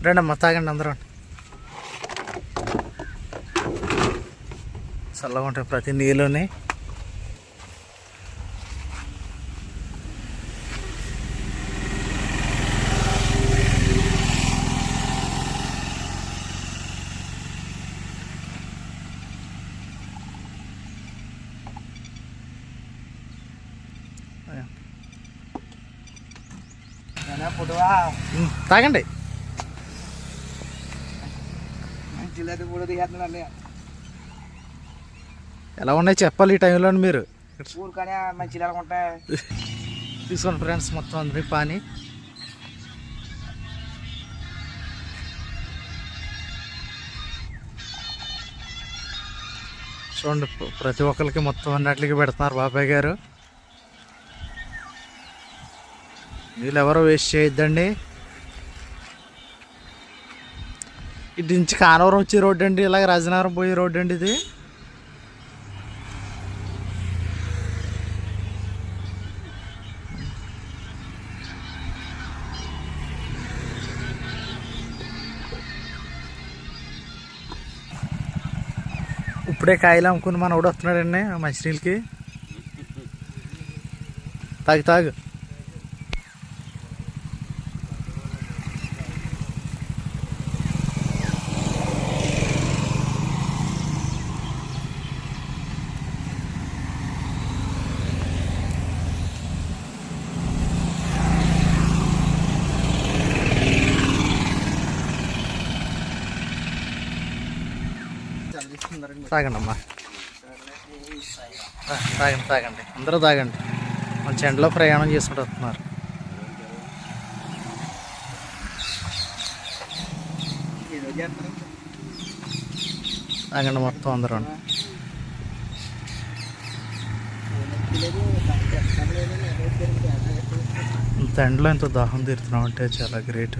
రండి అమ్మ, తాగండి అందరూ. చల్లగా ఉంటాయి ప్రతి నీళ్ళని. తాగండి. ఎలా ఉన్నాయి చెప్పాలి ఈ టైంలో మీరు. తీసుకోండి ఫ్రెండ్స్ మొత్తం అందరి పానీ. చూడండి ప్రతి ఒక్కరికి మొత్తం అన్నట్లకి పెడుతున్నారు బాబాయ్ గారు. నీళ్ళు ఎవరో వేస్ట్ చేయొద్దండి. ఇటు నుంచి కానవరం వచ్చే రోడ్డు అండి, ఇలాగ రాజనగరం పోయే రోడ్డు అండి ఇది. ఇప్పుడే కాయలు అమ్ముకుని మన కూడా వస్తున్నాడండి మంచినీళ్ళకి. తాగు తాగు. తాగండి అమ్మా, తాగండి తాగండి అందరూ తాగండి. మంచి ఎండలో ప్రయాణం చేసుకుంటూ వస్తున్నారు. తాగండి మొత్తం అందరూ. ఇంత ఎండలో ఇంత దాహం తీరుతున్నాం అంటే చాలా గ్రేట్.